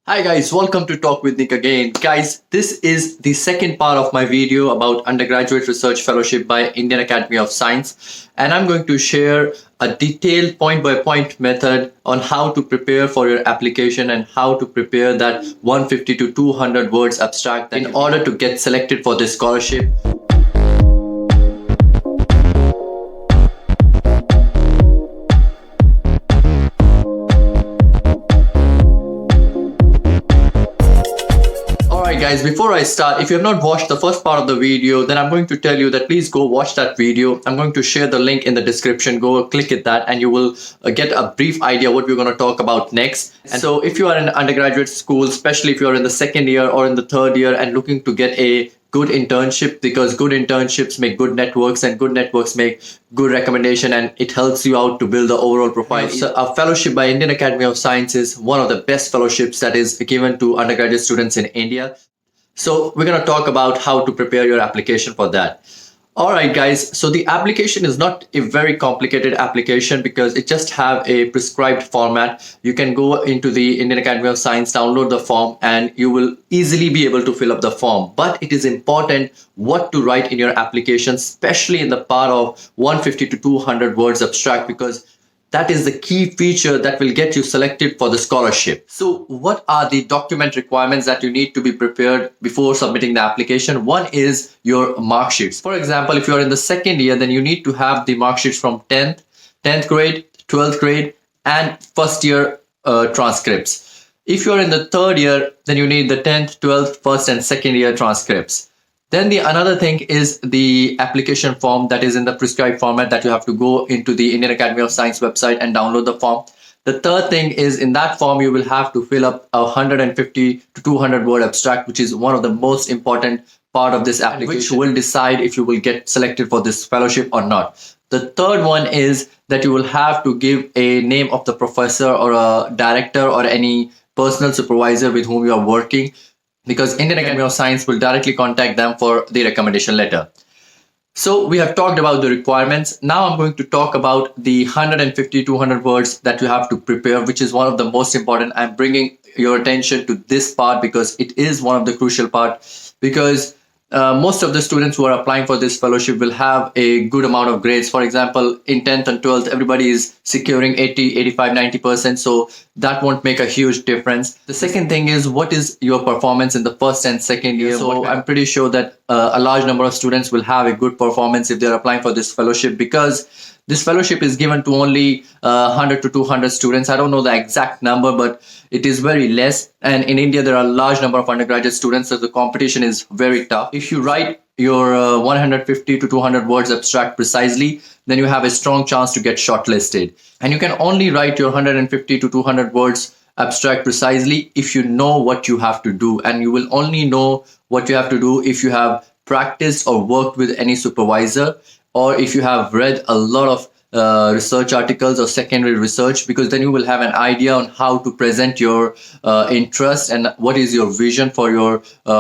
Hi guys, welcome to Talk with Nick again. Guys, this is the second part of my video about undergraduate research fellowship by Indian Academy of Science, and I'm going to share a detailed point by point method on how to prepare for your application and how to prepare that 150 to 200 words abstract in order to get selected for this scholarship. Alright guys, before I start, if you have not watched the first part of the video, then I'm going to tell you that please go watch that video. I'm going to share the link in the description. Go click at that and you will get a brief idea what we're going to talk about next. And so if you are in undergraduate school, especially if you're in the second year or in the third year and looking to get a good internship, because good internships make good networks and good networks make good recommendation, and it helps you out to build the overall profile. So a fellowship by Indian Academy of Science is one of the best fellowships that is given to undergraduate students in India. So we're going to talk about how to prepare your application for that. All right, guys. So the application is not a very complicated application because it just have a prescribed format. You can go into the Indian Academy of Science, download the form, and you will easily be able to fill up the form. But it is important what to write in your application, especially in the part of 150 to 200 words abstract, because that is the key feature that will get you selected for the scholarship. So what are the document requirements that you need to be prepared before submitting the application? One is your mark sheets. For example, if you are in the second year, then you need to have the mark sheets from 10th grade, 12th grade, and first year transcripts. If you are in the third year, then you need the 10th, 12th, first and second year transcripts. Then the another thing is the application form that is in the prescribed format that you have to go into the Indian Academy of Science website and download the form. The third thing is in that form, you will have to fill up a 150 to 200 word abstract, which is one of the most important part of this application, which will decide if you will get selected for this fellowship or not. The third one is that you will have to give a name of the professor or a director or any personal supervisor with whom you are working, because Indian Academy of Science will directly contact them for the recommendation letter. So we have talked about the requirements. Now I'm going to talk about the 150 to 200 words that you have to prepare, which is one of the most important. I'm bringing your attention to this part because it is one of the crucial part, because most of the students who are applying for this fellowship will have a good amount of grades. For example, in 10th and 12th, everybody is securing 80, 85, 90%. So that won't make a huge difference. The second thing is, what is your performance in the first and second year? So I'm pretty sure that a large number of students will have a good performance if they're applying for this fellowship, because this fellowship is given to only 100 to 200 students. I don't know the exact number, but it is very less. And in India, there are a large number of undergraduate students, so the competition is very tough. If you write your 150 to 200 words abstract precisely, then you have a strong chance to get shortlisted. And you can only write your 150 to 200 words abstract precisely if you know what you have to do. And you will only know what you have to do if you have practiced or worked with any supervisor, or if you have read a lot of research articles or secondary research, because then you will have an idea on how to present your interest and what is your vision for your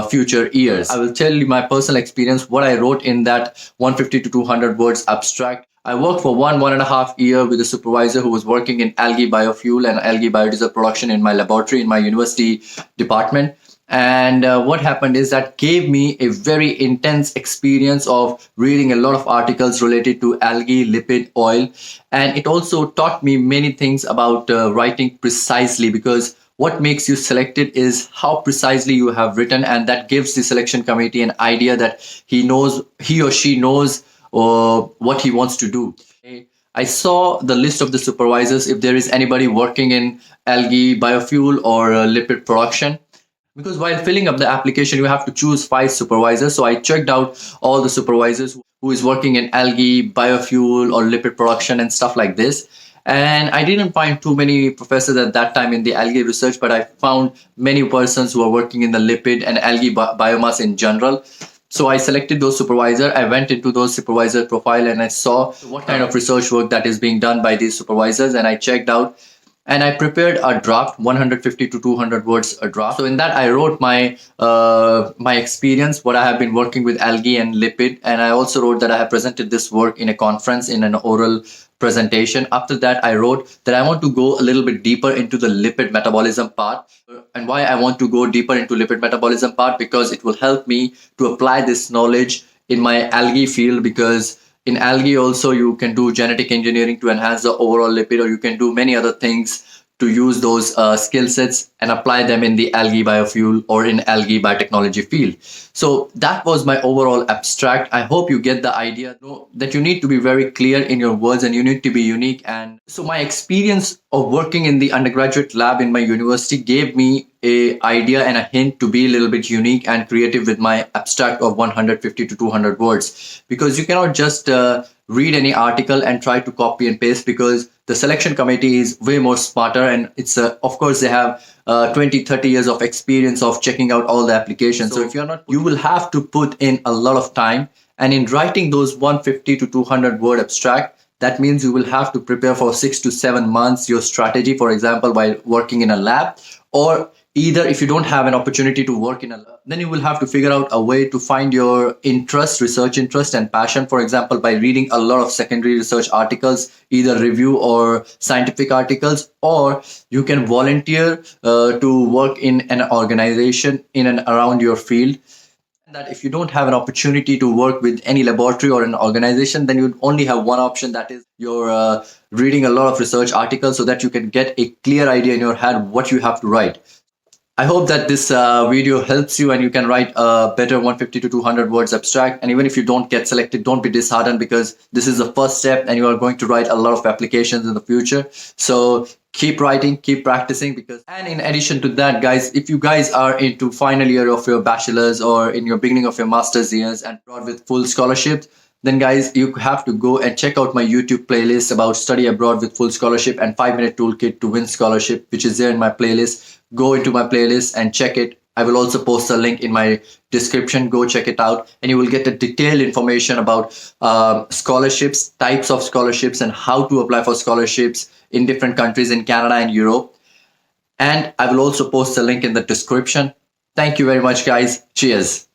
future years. I will tell you my personal experience, what I wrote in that 150 to 200 words abstract. I worked for one and a half year with a supervisor who was working in algae biofuel and algae biodiesel production in my laboratory in my university department. And what happened is that gave me a very intense experience of reading a lot of articles related to algae, lipid, oil. And it also taught me many things about writing precisely, because what makes you selected is how precisely you have written. And that gives the selection committee an idea that he or she knows what he wants to do. I saw the list of the supervisors, if there is anybody working in algae, biofuel, or lipid production. Because while filling up the application, you have to choose 5 supervisors. So I checked out all the supervisors who is working in algae, biofuel, or lipid production and stuff like this. And I didn't find too many professors at that time in the algae research, but I found many persons who are working in the lipid and algae biomass in general. So I selected those supervisors. I went into those supervisor profile and I saw what kind of research work that is being done by these supervisors. And I checked out and I prepared a draft, 150 to 200 words a draft. So in that I wrote my experience, what I have been working with algae and lipid, and I also wrote that I have presented this work in a conference in an oral presentation. After that, I wrote that I want to go a little bit deeper into the lipid metabolism part. And why I want to go deeper into lipid metabolism part, because it will help me to apply this knowledge in my algae field, because in algae also you can do genetic engineering to enhance the overall lipid, or you can do many other things to use those skill sets and apply them in the algae biofuel or in algae biotechnology field. So that was my overall abstract. I hope you get the idea, that you need to be very clear in your words and you need to be unique. And so my experience of working in the undergraduate lab in my university gave me a idea and a hint to be a little bit unique and creative with my abstract of 150 to 200 words, because you cannot just read any article and try to copy and paste, because the selection committee is way more smarter, and it's of course they have 20-30 years of experience of checking out all the applications. So if you're not, you will have to put in a lot of time, and in writing those 150 to 200 word abstract, that means you will have to prepare for 6 to 7 months your strategy, for example, while working in a lab. Or either if you don't have an opportunity to work in a lab, then you will have to figure out a way to find your interest, research interest and passion, for example, by reading a lot of secondary research articles, either review or scientific articles, or you can volunteer to work in an organization in and around your field. That if you don't have an opportunity to work with any laboratory or an organization, then you only have one option, that is you're reading a lot of research articles, so that you can get a clear idea in your head what you have to write. I hope that this video helps you and you can write a better 150 to 200 words abstract. And even if you don't get selected, don't be disheartened, because this is the first step and you are going to write a lot of applications in the future. So keep writing, keep practicing. And in addition to that, guys, if you guys are into final year of your bachelor's or in your beginning of your master's years and abroad with full scholarship, then guys, you have to go and check out my YouTube playlist about study abroad with full scholarship and 5-minute toolkit to win scholarship, which is there in my playlist. Go into my playlist and check it. I will also post a link in my description. Go check it out and you will get a detailed information about scholarships, types of scholarships, and how to apply for scholarships in different countries in Canada and Europe. And I will also post a link in the description. Thank you very much, guys. Cheers.